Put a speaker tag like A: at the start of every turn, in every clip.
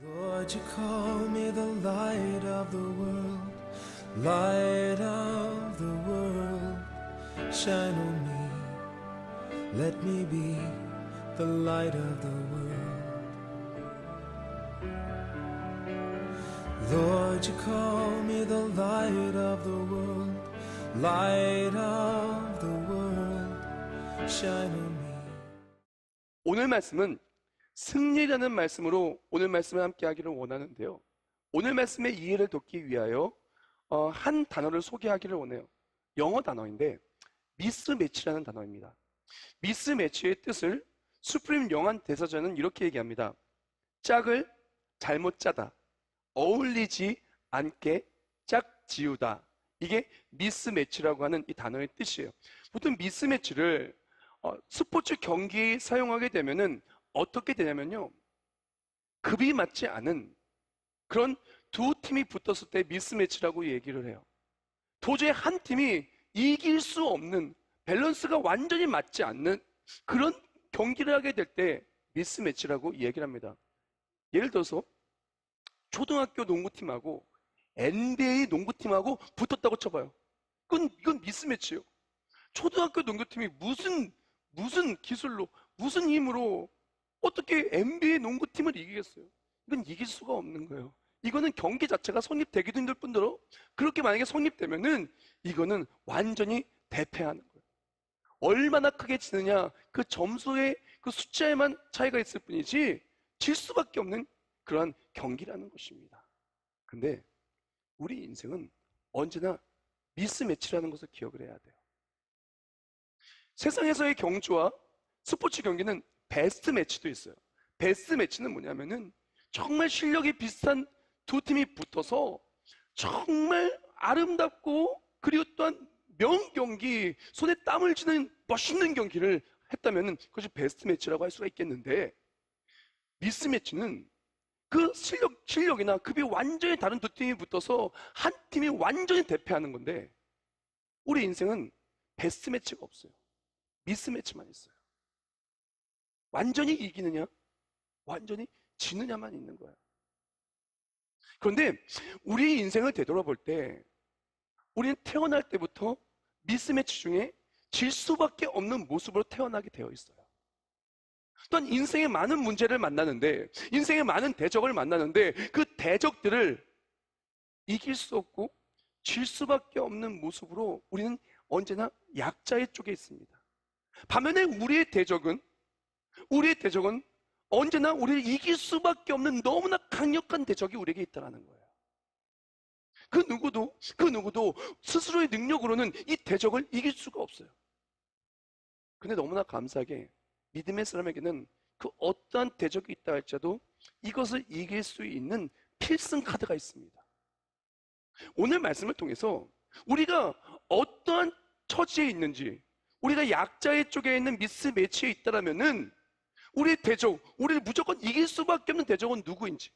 A: Lord, you call me the light of the world, light of the world, shine on me, let me be the light of the world. Lord, you call me the light of the world, light of the world, shine on me.
B: 오늘 말씀은 승리라는 말씀으로 오늘 말씀을 함께 하기를 원하는데요. 오늘 말씀의 이해를 돕기 위하여 한 단어를 소개하기를 원해요. 영어 단어인데 미스매치라는 단어입니다. 미스매치의 뜻을 수프림 영한 대사전은 이렇게 얘기합니다. 짝을 잘못 짜다, 어울리지 않게 짝 지우다. 이게 미스매치라고 하는 이 단어의 뜻이에요. 보통 미스매치를 스포츠 경기에 사용하게 되면은 어떻게 되냐면요, 급이 맞지 않은 그런 두 팀이 붙었을 때 미스매치라고 얘기를 해요. 도저히 한 팀이 이길 수 없는, 밸런스가 완전히 맞지 않는 그런 경기를 하게 될 때 미스매치라고 얘기를 합니다. 예를 들어서 초등학교 농구팀하고 NBA 농구팀하고 붙었다고 쳐봐요. 이건 미스매치예요. 초등학교 농구팀이 무슨 기술로, 무슨 힘으로 어떻게 NBA 농구팀을 이기겠어요? 이건 이길 수가 없는 거예요. 이거는 경기 자체가 성립되기도 힘들 뿐더러 그렇게 만약에 성립되면은 이거는 완전히 대패하는 거예요. 얼마나 크게 지느냐, 그 점수의 그 숫자에만 차이가 있을 뿐이지 질 수밖에 없는 그러한 경기라는 것입니다. 근데 우리 인생은 언제나 미스매치라는 것을 기억을 해야 돼요. 세상에서의 경주와 스포츠 경기는 베스트 매치도 있어요. 베스트 매치는 뭐냐면은 정말 실력이 비슷한 두 팀이 붙어서 정말 아름답고 그리고 또한 명경기, 손에 땀을 쥐는 멋있는 경기를 했다면 그것이 베스트 매치라고 할 수가 있겠는데, 미스 매치는 그 실력이나 급이 완전히 다른 두 팀이 붙어서 한 팀이 완전히 대패하는 건데, 우리 인생은 베스트 매치가 없어요. 미스 매치만 있어요. 완전히 이기느냐, 완전히 지느냐만 있는 거예요. 그런데 우리 인생을 되돌아볼 때 우리는 태어날 때부터 미스매치 중에 질 수밖에 없는 모습으로 태어나게 되어 있어요. 또한 인생의 많은 문제를 만나는데, 인생의 많은 대적을 만나는데 그 대적들을 이길 수 없고 질 수밖에 없는 모습으로 우리는 언제나 약자의 쪽에 있습니다. 반면에 우리의 대적은 언제나 우리를 이길 수밖에 없는 너무나 강력한 대적이 우리에게 있다는 거예요. 그 누구도 스스로의 능력으로는 이 대적을 이길 수가 없어요. 근데 너무나 감사하게 믿음의 사람에게는 그 어떠한 대적이 있다 할지라도 이것을 이길 수 있는 필승 카드가 있습니다. 오늘 말씀을 통해서 우리가 어떠한 처지에 있는지, 우리가 약자의 쪽에 있는 미스매치에 있다라면은 우리의 대적, 우리를 무조건 이길 수밖에 없는 대적은 누구인지,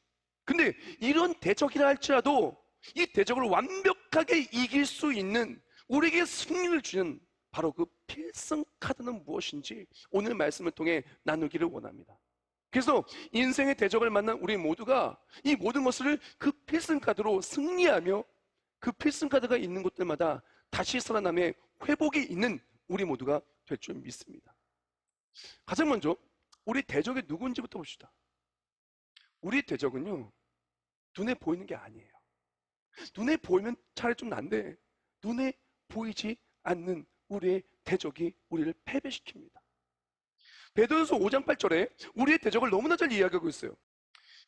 B: 근데 이런 대적이라 할지라도 이 대적을 완벽하게 이길 수 있는, 우리에게 승리를 주는 바로 그 필승 카드는 무엇인지 오늘 말씀을 통해 나누기를 원합니다. 그래서 인생의 대적을 만난 우리 모두가 이 모든 것을 그 필승 카드로 승리하며 그 필승 카드가 있는 곳들마다 다시 살아남의 회복이 있는 우리 모두가 될 줄 믿습니다. 가장 먼저 우리 대적이 누구인지부터 봅시다. 우리 대적은요, 눈에 보이는 게 아니에요. 눈에 보이면 차라리 좀 난데 눈에 보이지 않는 우리의 대적이 우리를 패배시킵니다. 베드로전서 5장 8절에 우리의 대적을 너무나 잘 이야기하고 있어요.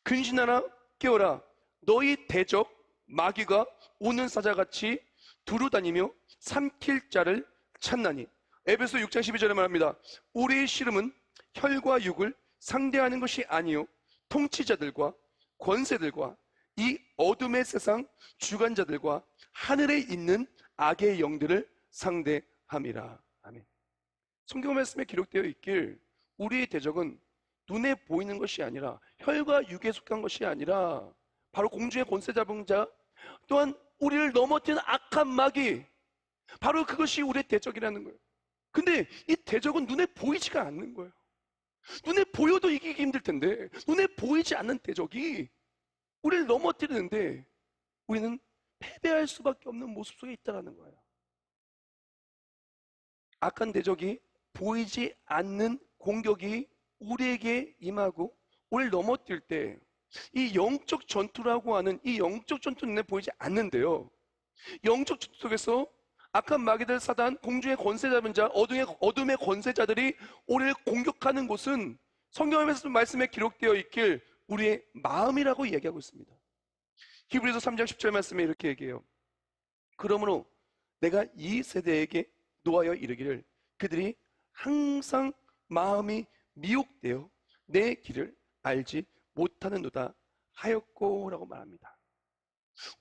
B: 근신하라, 깨어라, 너희 대적 마귀가 오는 사자같이 두루다니며 삼킬 자를 찾나니. 에베소 6장 12절에 말합니다. 우리의 씨름은 혈과 육을 상대하는 것이 아니요 통치자들과 권세들과 이 어둠의 세상 주관자들과 하늘에 있는 악의 영들을 상대함이라. 아멘. 성경 말씀에 기록되어 있길 우리의 대적은 눈에 보이는 것이 아니라, 혈과 육에 속한 것이 아니라 바로 공중의 권세 잡은 자, 또한 우리를 넘어뜨리는 악한 마귀, 바로 그것이 우리의 대적이라는 거예요. 근데 이 대적은 눈에 보이지가 않는 거예요. 눈에 보여도 이기기 힘들 텐데, 눈에 보이지 않는 대적이 우리를 넘어뜨리는데 우리는 패배할 수밖에 없는 모습 속에 있다는 거예요. 악한 대적이 보이지 않는 공격이 우리에게 임하고 우리를 넘어뜨릴 때, 이 영적 전투라고 하는 이 영적 전투는 눈에 보이지 않는데요, 영적 전투 속에서 악한 마귀들, 사단, 공중의 권세 잡은 자, 어둠의 권세자들이 우리를 공격하는 곳은 성경 말씀에 기록되어 있길 우리의 마음이라고 이야기하고 있습니다. 히브리서 3장 10절 말씀에 이렇게 얘기해요. 그러므로 내가 이 세대에게 노하여 이르기를 그들이 항상 마음이 미혹되어 내 길을 알지 못하는도다 하였고 라고 말합니다.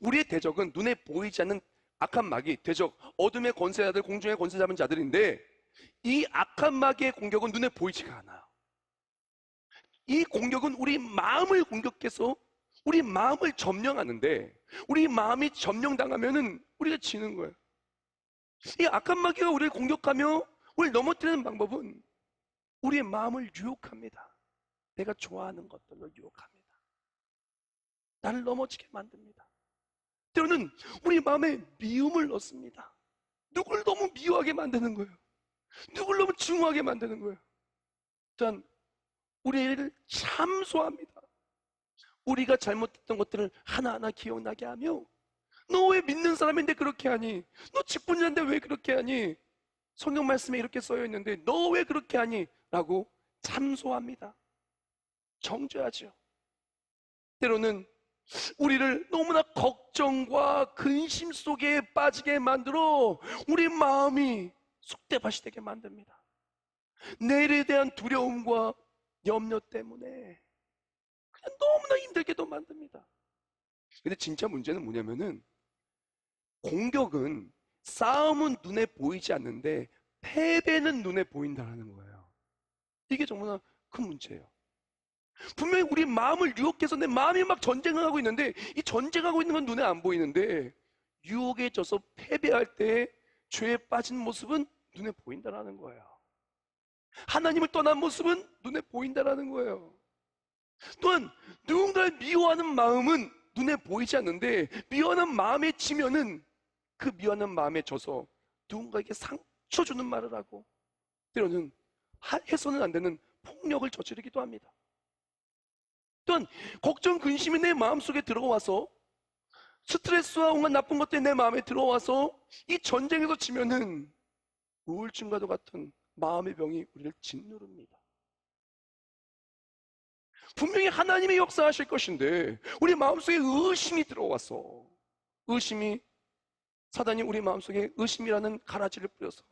B: 우리의 대적은 눈에 보이지 않는 악한 마귀, 대적, 어둠의 권세자들, 공중의 권세 잡은 자들인데, 이 악한 마귀의 공격은 눈에 보이지가 않아요. 이 공격은 우리 마음을 공격해서 우리 마음을 점령하는데, 우리 마음이 점령당하면은 우리가 지는 거예요. 이 악한 마귀가 우리를 공격하며 우리를 넘어뜨리는 방법은 우리의 마음을 유혹합니다. 내가 좋아하는 것들로 유혹합니다. 나를 넘어지게 만듭니다. 때로는 우리 마음에 미움을 넣습니다. 누굴 너무 미워하게 만드는 거예요. 누굴 너무 증오하게 만드는 거예요. 일단 우리를 참소합니다. 우리가 잘못했던 것들을 하나하나 기억나게 하며, 너 왜 믿는 사람인데 그렇게 하니? 너 직분자인데 왜 그렇게 하니? 성경 말씀에 이렇게 써여 있는데 너 왜 그렇게 하니? 라고 참소합니다. 정죄하죠. 때로는 우리를 너무나 걱정과 근심 속에 빠지게 만들어 우리 마음이 쑥대밭이 되게 만듭니다. 내일에 대한 두려움과 염려 때문에 그냥 너무나 힘들게도 만듭니다. 근데 진짜 문제는 뭐냐면은, 공격은, 싸움은 눈에 보이지 않는데 패배는 눈에 보인다는 거예요. 이게 정말 큰 문제예요. 분명히 우리 마음을 유혹해서 내 마음이 막 전쟁을 하고 있는데, 이 전쟁하고 있는 건 눈에 안 보이는데 유혹에 져서 패배할 때 죄에 빠진 모습은 눈에 보인다는 거예요. 하나님을 떠난 모습은 눈에 보인다는 거예요. 또한 누군가를 미워하는 마음은 눈에 보이지 않는데, 미워하는 마음에 지면은 그 미워하는 마음에 져서 누군가에게 상처 주는 말을 하고, 때로는 해서는 안 되는 폭력을 저지르기도 합니다. 또한 걱정, 근심이 내 마음속에 들어와서, 스트레스와 온갖 나쁜 것들이 내 마음에 들어와서 이 전쟁에서 지면은 우울증과도 같은 마음의 병이 우리를 짓누릅니다. 분명히 하나님의 역사하실 것인데 우리 마음속에 의심이 들어와서, 의심이, 사단이 우리 마음속에 의심이라는 가라지를 뿌려서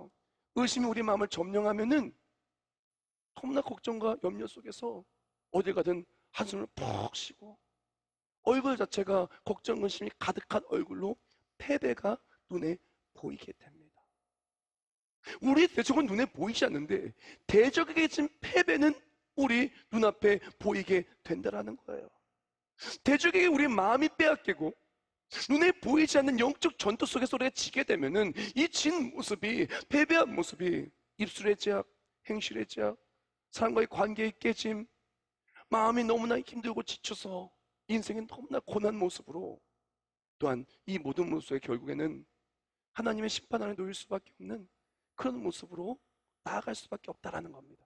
B: 의심이 우리 마음을 점령하면은 너무나 걱정과 염려 속에서 어딜 가든 한숨을 푹 쉬고 얼굴 자체가 걱정, 근심이 가득한 얼굴로 패배가 눈에 보이게 됩니다. 우리의 대적은 눈에 보이지 않는데 대적에게 진 패배는 우리 눈앞에 보이게 된다는 거예요. 대적에게 우리 마음이 빼앗기고 눈에 보이지 않는 영적 전투 속에서 우리가 지게 되면은 이 진 모습이, 패배한 모습이 입술의 제약, 행실의 제약, 사람과의 관계의 깨짐, 마음이 너무나 힘들고 지쳐서 인생이 너무나 고난 모습으로, 또한 이 모든 모습에 결국에는 하나님의 심판 안에 놓일 수밖에 없는 그런 모습으로 나아갈 수밖에 없다라는 겁니다.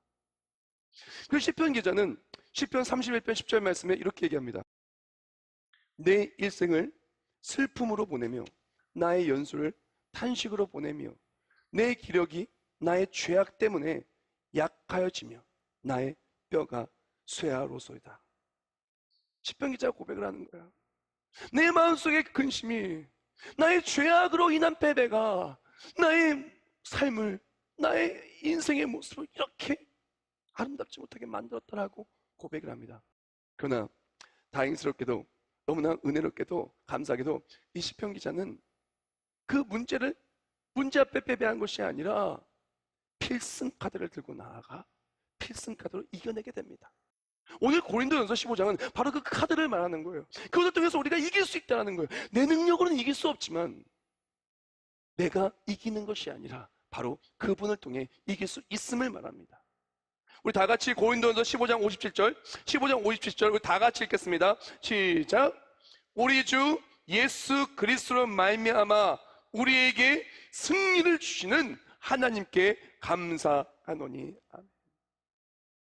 B: 그 시편 기자는 시편 31편 10절 말씀에 이렇게 얘기합니다. 내 일생을 슬픔으로 보내며 나의 연수를 탄식으로 보내며 내 기력이 나의 죄악 때문에 약하여지며 나의 뼈가 쇠하로소이다. 시편 기자가 고백을 하는 거야. 내 마음속의 근심이, 나의 죄악으로 인한 패배가 나의 삶을, 나의 인생의 모습을 이렇게 아름답지 못하게 만들었다라고 고백을 합니다. 그러나 다행스럽게도, 너무나 은혜롭게도, 감사하게도 이 시편 기자는 그 문제 앞에 패배한 것이 아니라 필승 카드를 들고 나아가 필승 카드로 이겨내게 됩니다. 오늘 고린도전서 15장은 바로 그 카드를 말하는 거예요. 그것을 통해서 우리가 이길 수 있다는 거예요. 내 능력으로는 이길 수 없지만 내가 이기는 것이 아니라 바로 그분을 통해 이길 수 있음을 말합니다. 우리 다 같이 고린도전서 15장 57절, 15장 57절 우리 다 같이 읽겠습니다. 시작. 우리 주 예수 그리스도로 말미암아 우리에게 승리를 주시는 하나님께 감사하노니. 아멘.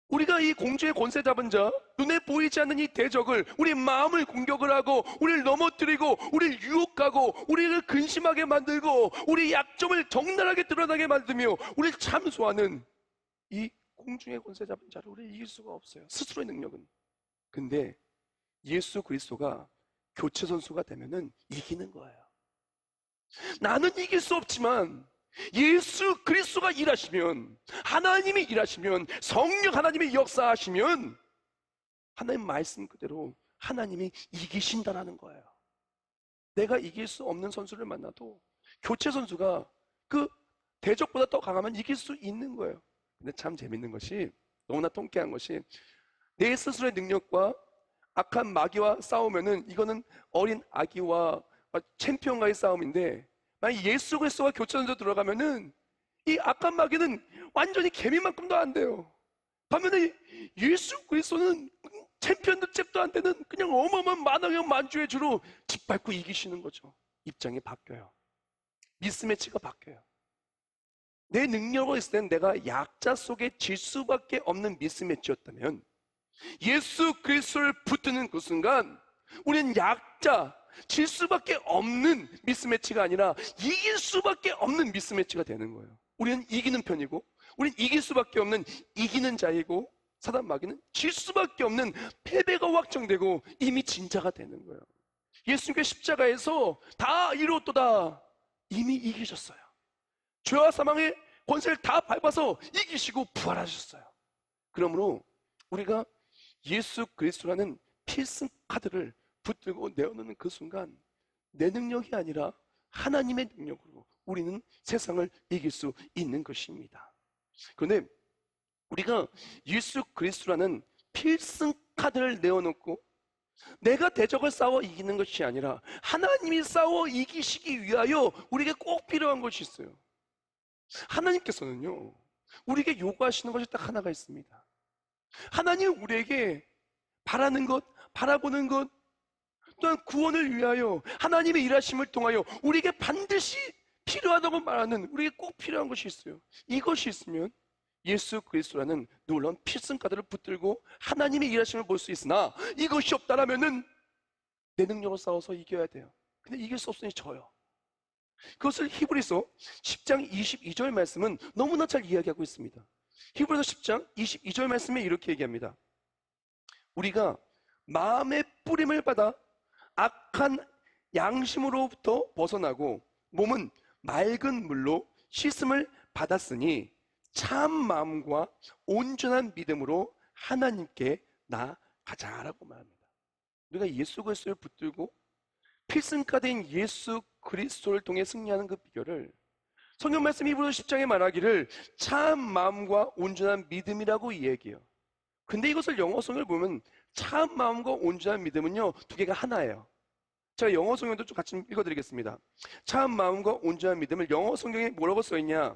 B: 우리가 이 공주의 권세 잡은 자, 눈에 보이지 않는 이 대적을, 우리 마음을 공격을 하고 우리를 넘어뜨리고 우리를 유혹하고 우리를 근심하게 만들고 우리 약점을 적나라하게 드러나게 만들며 우리를 참소하는 이 공중의 권세 잡은 자를 우리를 이길 수가 없어요, 스스로의 능력은. 근데 예수 그리스도가 교체 선수가 되면은 이기는 거예요. 나는 이길 수 없지만 예수 그리스도가 일하시면, 하나님이 일하시면, 성령 하나님이 역사하시면 하나님 말씀 그대로 하나님이 이기신다라는 거예요. 내가 이길 수 없는 선수를 만나도 교체 선수가 그 대적보다 더 강하면 이길 수 있는 거예요. 근데 참 재밌는 것이, 너무나 통쾌한 것이, 내 스스로의 능력과 악한 마귀와 싸우면은 이거는 어린 아기와 챔피언과의 싸움인데, 만약 예수 그리스도가 교체 선수 들어가면은 이 악한 마귀는 완전히 개미만큼도 안 돼요. 반면에 예수 그리스도는 챔피언도 잽도 안 되는 그냥 어마어마한 만왕의 만주의 주로 짓밟고 이기시는 거죠. 입장이 바뀌어요. 미스매치가 바뀌어요. 내 능력으로 있을 때는 내가 약자 속에 질 수밖에 없는 미스매치였다면, 예수 그리스도를 붙드는 그 순간 우리는 약자, 질 수밖에 없는 미스매치가 아니라 이길 수밖에 없는 미스매치가 되는 거예요. 우리는 이기는 편이고, 우리는 이길 수밖에 없는 이기는 자이고, 사단 마귀는 질 수밖에 없는 패배가 확정되고 이미 진자가 되는 거예요. 예수님께 십자가에서 다 이루었도다, 이미 이기셨어요. 죄와 사망의 권세를 다 밟아서 이기시고 부활하셨어요. 그러므로 우리가 예수 그리스도라는 필승 카드를 붙들고 내어놓는 그 순간 내 능력이 아니라 하나님의 능력으로 우리는 세상을 이길 수 있는 것입니다. 그런데 우리가 예수 그리스도라는 필승 카드를 내어놓고 내가 대적을 싸워 이기는 것이 아니라 하나님이 싸워 이기시기 위하여 우리에게 꼭 필요한 것이 있어요. 하나님께서는요, 우리에게 요구하시는 것이 딱 하나가 있습니다. 하나님은 우리에게 바라는 것, 바라보는 것, 또한 구원을 위하여 하나님의 일하심을 통하여 우리에게 반드시 필요하다고 말하는, 우리에게 꼭 필요한 것이 있어요. 이것이 있으면 예수 그리스도라는 놀라운 필승카드를 붙들고 하나님의 일하심을 볼 수 있으나, 이것이 없다라면은 내 능력으로 싸워서 이겨야 돼요. 근데 이길 수 없으니 져요. 그것을 히브리서 10장 22절 말씀은 너무나 잘 이야기하고 있습니다. 히브리서 10장 22절 말씀에 이렇게 얘기합니다. 우리가 마음의 뿌림을 받아 악한 양심으로부터 벗어나고 몸은 맑은 물로 씻음을 받았으니 참 마음과 온전한 믿음으로 하나님께 나아가자라고 말합니다. 우리가 예수 그리스도를 붙들고 필승카드인 예수 그리스도를 통해 승리하는 그 비결을 성경 말씀 히브리서 10장에 말하기를 참 마음과 온전한 믿음이라고 이야기해요. 근데 이것을 영어 성경을 보면 참 마음과 온전한 믿음은요, 두 개가 하나예요. 제가 영어 성경도 좀 같이 읽어드리겠습니다. 참 마음과 온전한 믿음을 영어 성경에 뭐라고 써있냐?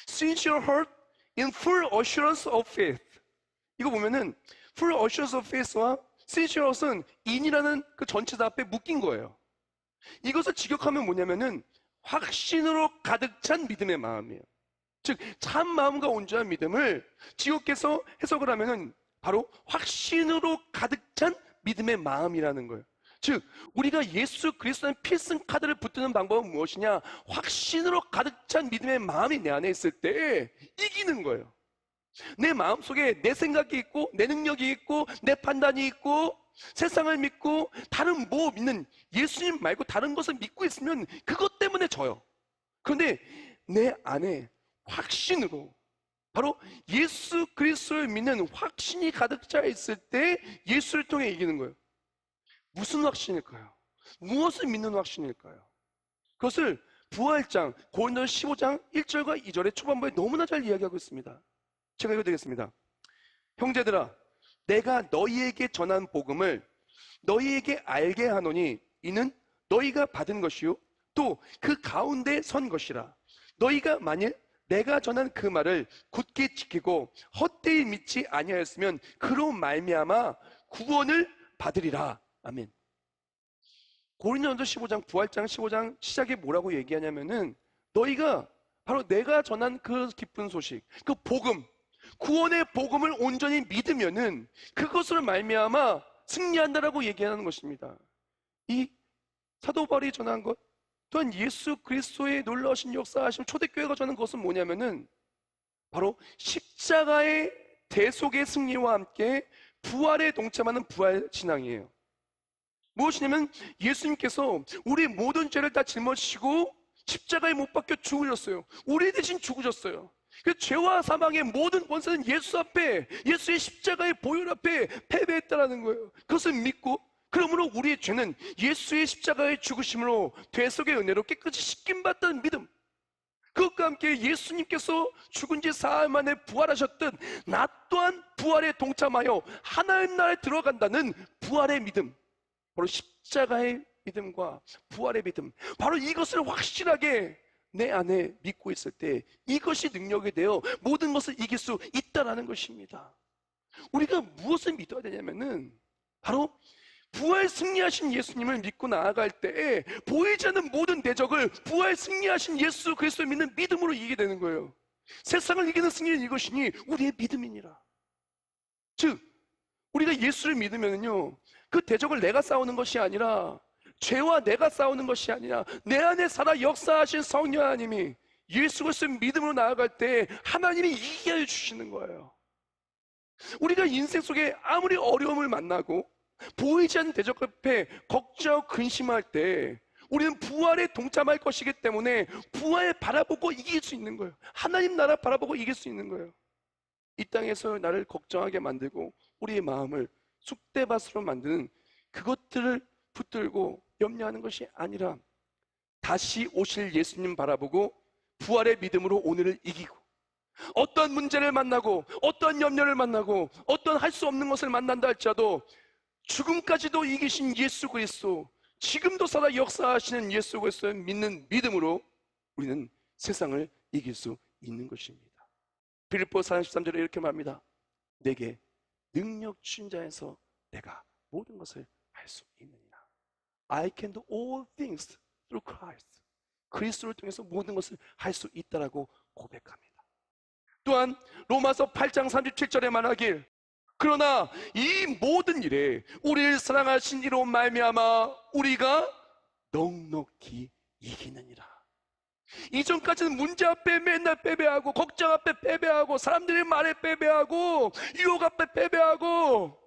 B: Sincere heart in full assurance of faith. 이거 보면은 full assurance of faith와 sincere heart은 in이라는 그 전치사 앞에 묶인 거예요. 이것을 직역하면 뭐냐면은 확신으로 가득 찬 믿음의 마음이에요. 즉, 참 마음과 온전한 믿음을 직역해서 해석을 하면은 바로 확신으로 가득 찬 믿음의 마음이라는 거예요. 즉, 우리가 예수 그리스도의 필승 카드를 붙드는 방법은 무엇이냐? 확신으로 가득 찬 믿음의 마음이 내 안에 있을 때 이기는 거예요. 내 마음속에 내 생각이 있고 내 능력이 있고 내 판단이 있고 세상을 믿고 다른 뭐 믿는, 예수님 말고 다른 것을 믿고 있으면 그것 때문에 져요. 그런데 내 안에 확신으로, 바로 예수 그리스도를 믿는 확신이 가득 차 있을 때 예수를 통해 이기는 거예요. 무슨 확신일까요? 무엇을 믿는 확신일까요? 그것을 부활장 고린도서 15장 1절과 2절의 초반부에 너무나 잘 이야기하고 있습니다. 제가 읽어드리겠습니다. 형제들아, 내가 너희에게 전한 복음을 너희에게 알게 하노니 이는 너희가 받은 것이요 또 그 가운데 선 것이라. 너희가 만일 내가 전한 그 말을 굳게 지키고 헛되이 믿지 아니하였으면 그로 말미암아 구원을 받으리라. 아멘. 고린도전서 15장 부활장 15장 시작에 뭐라고 얘기하냐면은 너희가 바로 내가 전한 그 기쁜 소식, 그 복음, 구원의 복음을 온전히 믿으면은 그것으로 말미암아 승리한다라고 얘기하는 것입니다. 이 사도 바울이 전한 것 또한 예수 그리스도의 놀라우신 역사하심 초대교회가 전한 것은 뭐냐면은 바로 십자가의 대속의 승리와 함께 부활에 동참하는 부활 신앙이에요. 무엇이냐면 예수님께서 우리 모든 죄를 다 짊어지시고 십자가에 못 박혀 죽으셨어요. 우리 대신 죽으셨어요. 그 죄와 사망의 모든 권세는 예수 앞에, 예수의 십자가의 보혈 앞에 패배했다라는 거예요. 그것을 믿고 그러므로 우리의 죄는 예수의 십자가의 죽으심으로 대속의 은혜로 깨끗이 씻김받다는 믿음, 그것과 함께 예수님께서 죽은 지 사흘 만에 부활하셨듯 나 또한 부활에 동참하여 하나님 나라에 들어간다는 부활의 믿음, 바로 십자가의 믿음과 부활의 믿음, 바로 이것을 확실하게 내 안에 믿고 있을 때 이것이 능력이 되어 모든 것을 이길 수 있다는 것입니다. 우리가 무엇을 믿어야 되냐면은 바로 부활 승리하신 예수님을 믿고 나아갈 때에 보이지 않는 모든 대적을 부활 승리하신 예수 그리스도를 믿는 믿음으로 이기게 되는 거예요. 세상을 이기는 승리는 이것이니 우리의 믿음이니라. 즉 우리가 예수를 믿으면요 그 대적을 내가 싸우는 것이 아니라, 죄와 내가 싸우는 것이 아니라 내 안에 살아 역사하신 성령 하나님이 예수 그리스도를 믿음으로 나아갈 때 하나님이 이기게 해주시는 거예요. 우리가 인생 속에 아무리 어려움을 만나고 보이지 않는 대적 앞에 걱정하고 근심할 때 우리는 부활에 동참할 것이기 때문에 부활 바라보고 이길 수 있는 거예요. 하나님 나라 바라보고 이길 수 있는 거예요. 이 땅에서 나를 걱정하게 만들고 우리의 마음을 쑥대밭으로 만드는 그것들을 붙들고 염려하는 것이 아니라 다시 오실 예수님 바라보고 부활의 믿음으로 오늘을 이기고, 어떤 문제를 만나고 어떤 염려를 만나고 어떤 할 수 없는 것을 만난다 할지라도 죽음까지도 이기신 예수 그리스도, 지금도 살아 역사하시는 예수 그리스도를 믿는 믿음으로 우리는 세상을 이길 수 있는 것입니다. 빌립보서 4장 13절에 이렇게 말합니다. 내게 능력 주신 자에서 내가 모든 것을 할 수 있느니라. I can do all things through Christ. 그리스도를 통해서 모든 것을 할 수 있다라고 고백합니다. 또한 로마서 8장 37절에 말하길, 그러나 이 모든 일에 우리를 사랑하신 이로 말미암아 우리가 넉넉히 이기느니라. 이전까지는 문제 앞에 맨날 패배하고, 걱정 앞에 패배하고, 사람들의 말에 패배하고, 유혹 앞에 패배하고,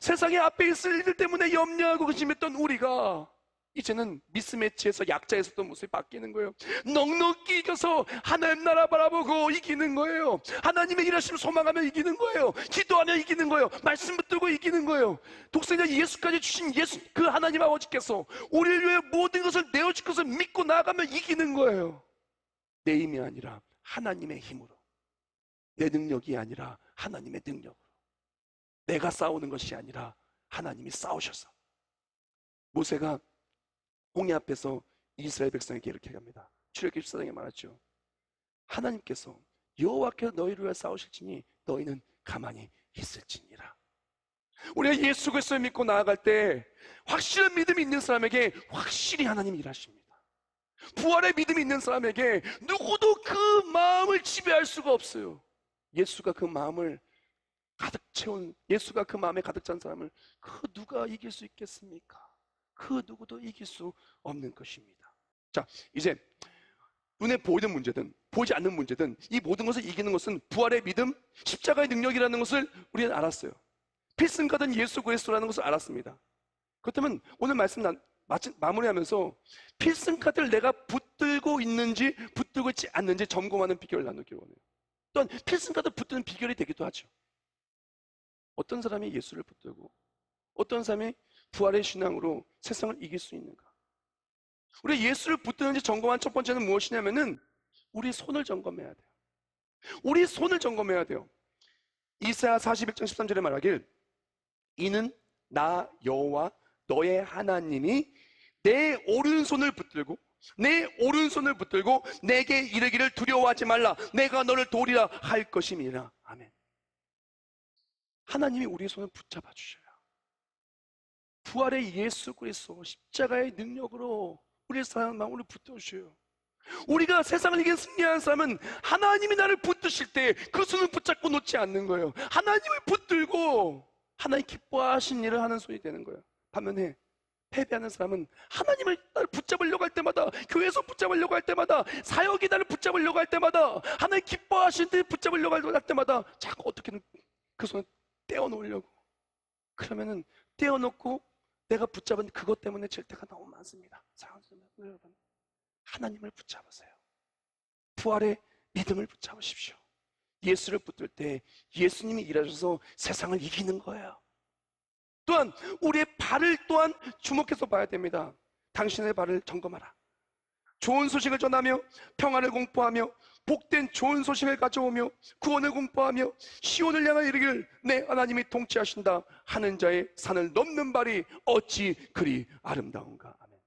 B: 세상의 앞에 있을 일들 때문에 염려하고 근심했던 우리가 이제는 미스매치에서 약자에 섰던 모습이 바뀌는 거예요. 넉넉히 이겨서 하나님 나라 바라보고 이기는 거예요. 하나님의 일하심을 소망하며 이기는 거예요. 기도하며 이기는 거예요. 말씀 붙들고 이기는 거예요. 독생자 예수까지 주신 예수 그 하나님 아버지께서 우리를 위해 모든 것을 내어줄 것을 믿고 나아가며 이기는 거예요. 내 힘이 아니라 하나님의 힘으로, 내 능력이 아니라 하나님의 능력으로, 내가 싸우는 것이 아니라 하나님이 싸우셔서. 모세가 홍해 앞에서 이스라엘 백성에게 이렇게 합니다. 출애굽기 14장에 말하죠. 하나님께서 여호와께서 너희를 위해 싸우실지니 너희는 가만히 있을지니라. 우리가 예수 그리스도를 믿고 나아갈 때 확실한 믿음이 있는 사람에게 확실히 하나님이 일하십니다. 부활의 믿음이 있는 사람에게 누구도 그 마음을 지배할 수가 없어요. 예수가 그 마음을 가득 채운, 예수가 그 마음에 가득 찬 사람을 그 누가 이길 수 있겠습니까? 그 누구도 이길 수 없는 것입니다. 자, 이제 눈에 보이는 문제든 보이지 않는 문제든 이 모든 것을 이기는 것은 부활의 믿음, 십자가의 능력이라는 것을 우리는 알았어요. 필승가든 예수 그리스도라는 것을 알았습니다. 그렇다면 오늘 말씀 마무리하면서 필승카드를 내가 붙들고 있는지 붙들고 있지 않는지 점검하는 비결을 나누기로 원해요. 또한 필승카드 붙드는 비결이 되기도 하죠. 어떤 사람이 예수를 붙들고 어떤 사람이 부활의 신앙으로 세상을 이길 수 있는가? 우리가 예수를 붙드는지 점검한 첫 번째는 무엇이냐면은 우리 손을 점검해야 돼요. 우리 손을 점검해야 돼요. 이사야 41장 13절에 말하길, 이는 나 여호와 너의 하나님이 내 오른손을 붙들고 내 오른손을 붙들고 내게 이르기를 두려워하지 말라. 내가 너를 도우리라 할 것임이라. 아멘. 하나님이 우리의 손을 붙잡아 주셔요. 부활의 예수 그리스도 십자가의 능력으로 우리의 사랑하는 마음을 붙들어주셔요. 우리가 세상을 이긴 승리하는 사람은 하나님이 나를 붙드실 때 그 손을 붙잡고 놓지 않는 거예요. 하나님을 붙들고 하나님 기뻐하신 일을 하는 손이 되는 거예요. 반면에 패배하는 사람은 하나님을 나를 붙잡으려고 할 때마다, 교회에서 붙잡으려고 할 때마다, 사역이 나를 붙잡으려고 할 때마다, 하나님 기뻐하신 일 붙잡으려고 할 때마다 자꾸 어떻게든 그 손을 떼어놓으려고. 그러면은 떼어놓고 내가 붙잡은 그것 때문에 질 때가 너무 많습니다. 사랑하는 여러분, 하나님을 붙잡으세요. 부활의 믿음을 붙잡으십시오. 예수를 붙들 때 예수님이 일하셔서 세상을 이기는 거예요. 또한 우리의 발을 또한 주목해서 봐야 됩니다. 당신의 발을 점검하라. 좋은 소식을 전하며 평안을 공포하며 복된 좋은 소식을 가져오며 구원을 공포하며 시온을 향하여 이르기를 내 하나님이 통치하신다 하는 자의 산을 넘는 발이 어찌 그리 아름다운가. 아멘.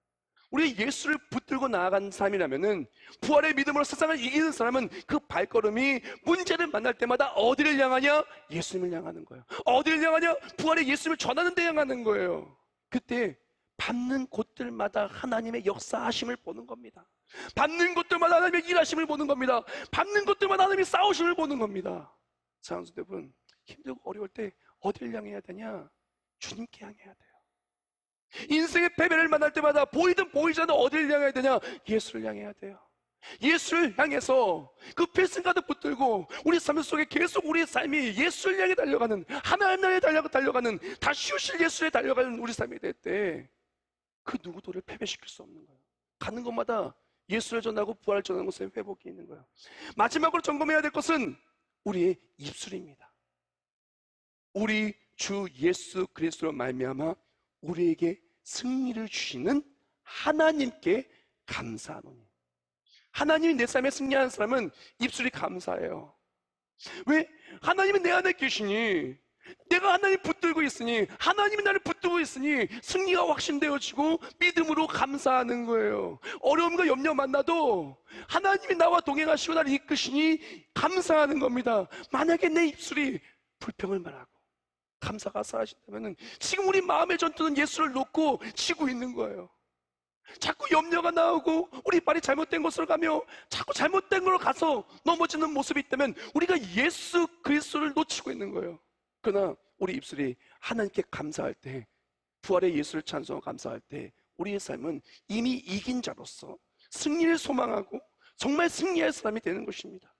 B: 우리 예수를 붙들고 나아간 삶이라면은, 부활의 믿음으로 세상을 이기는 사람은 그 발걸음이 문제를 만날 때마다 어디를 향하냐? 예수님을 향하는 거예요. 어디를 향하냐? 부활의 예수님을 전하는 데 향하는 거예요. 그때 밟는 곳들마다 하나님의 역사하심을 보는 겁니다. 밟는 곳들마다 하나님의 일하심을 보는 겁니다. 밟는 곳들마다 하나님의 싸우심을 보는 겁니다. 사랑하는 여러분, 힘들고 어려울 때 어디를 향해야 되냐? 주님께 향해야 돼요. 인생의 패배를 만날 때마다 보이든 보이지 않는 어디를 향해야 되냐? 예수를 향해야 돼요. 예수를 향해서 그 필승가득 붙들고 우리 삶 속에 계속 우리의 삶이 예수를 향해 달려가는, 하나님 나라에 달려가는, 다 쉬우실 예수에 달려가는 우리 삶이 될 때 그 누구도를 패배시킬 수 없는 거예요. 가는 곳마다 예수를 전하고 부활을 전하는 곳에 회복이 있는 거예요. 마지막으로 점검해야 될 것은 우리의 입술입니다. 우리 주 예수 그리스도로 말미암아 우리에게 승리를 주시는 하나님께 감사하노니. 하나님이 내 삶에 승리하는 사람은 입술이 감사해요. 왜? 하나님은 내 안에 계시니, 내가 하나님 붙들고 있으니, 하나님이 나를 붙들고 있으니 승리가 확신되어지고 믿음으로 감사하는 거예요. 어려움과 염려 만나도 하나님이 나와 동행하시고 나를 이끄시니 감사하는 겁니다. 만약에 내 입술이 불평을 말하고 감사가 사라진다면 지금 우리 마음의 전투는 예수를 놓고 치고 있는 거예요. 자꾸 염려가 나오고 우리 발이 잘못된 곳으로 가며 자꾸 잘못된 걸로 가서 넘어지는 모습이 있다면 우리가 예수 그리스도를 놓치고 있는 거예요. 그러나 우리 입술이 하나님께 감사할 때, 부활의 예수를 찬송하고 감사할 때 우리의 삶은 이미 이긴 자로서 승리를 소망하고 정말 승리할 사람이 되는 것입니다.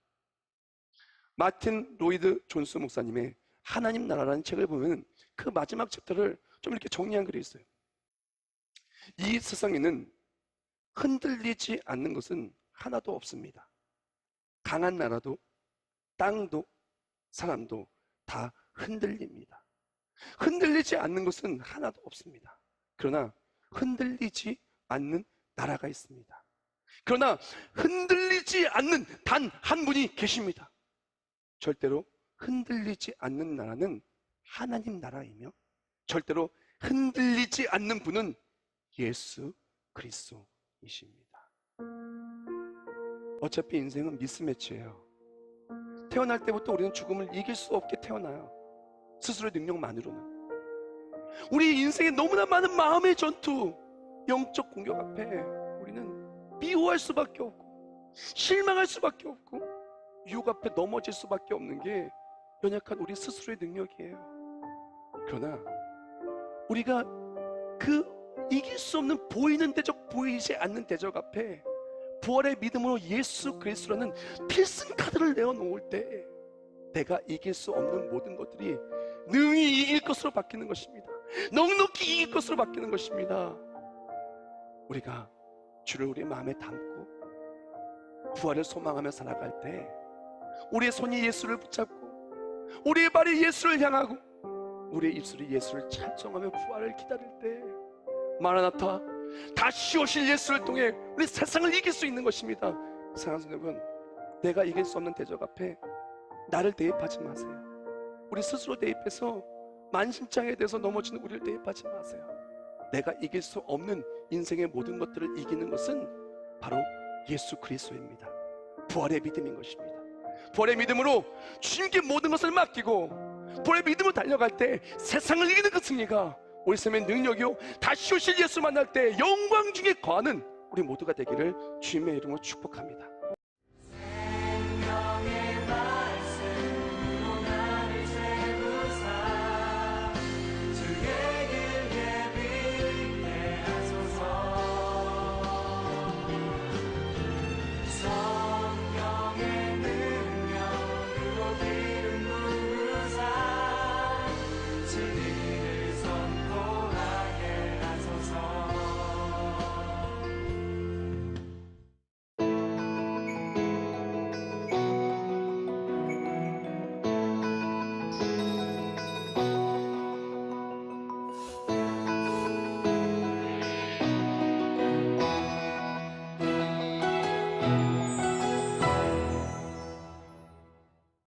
B: 마틴 로이드 존스 목사님의 하나님 나라라는 책을 보면 그 마지막 챕터를 좀 이렇게 정리한 글이 있어요. 이 세상에는 흔들리지 않는 것은 하나도 없습니다. 강한 나라도 땅도 사람도 다 흔들립니다. 흔들리지 않는 것은 하나도 없습니다. 그러나 흔들리지 않는 나라가 있습니다. 그러나 흔들리지 않는 단 한 분이 계십니다. 절대로 흔들리지 않는 나라는 하나님 나라이며 절대로 흔들리지 않는 분은 예수 그리스도이십니다. 어차피 인생은 미스매치예요. 태어날 때부터 우리는 죽음을 이길 수 없게 태어나요. 스스로의 능력만으로는. 우리 인생에 너무나 많은 마음의 전투, 영적 공격 앞에 우리는 미워할 수밖에 없고 실망할 수밖에 없고 유혹 앞에 넘어질 수밖에 없는 게 연약한 우리 스스로의 능력이에요. 그러나 우리가 그 이길 수 없는 보이는 대적, 보이지 않는 대적 앞에 부활의 믿음으로 예수 그리스도라는 필승 카드를 내어놓을 때 내가 이길 수 없는 모든 것들이 능히 이길 것으로 바뀌는 것입니다. 넉넉히 이길 것으로 바뀌는 것입니다. 우리가 주를 우리 마음에 담고 부활을 소망하며 살아갈 때 우리의 손이 예수를 붙잡고 우리의 발이 예수를 향하고 우리의 입술이 예수를 찬송하며 부활을 기다릴 때 마라나타, 다시 오실 예수를 통해 우리 세상을 이길 수 있는 것입니다. 사랑하는 여러분, 내가 이길 수 없는 대적 앞에 나를 대입하지 마세요. 우리 스스로 대입해서 만신창에 대해서 넘어지는 우리를 대입하지 마세요. 내가 이길 수 없는 인생의 모든 것들을 이기는 것은 바로 예수 그리스도입니다. 부활의 믿음인 것입니다. 부활의 믿음으로 주님께 모든 것을 맡기고 부활의 믿음으로 달려갈 때 세상을 이기는 그 승리가 우리 삶의 능력이요, 다시 오실 예수 만날 때 영광 중에 거하는 우리 모두가 되기를 주님의 이름으로 축복합니다.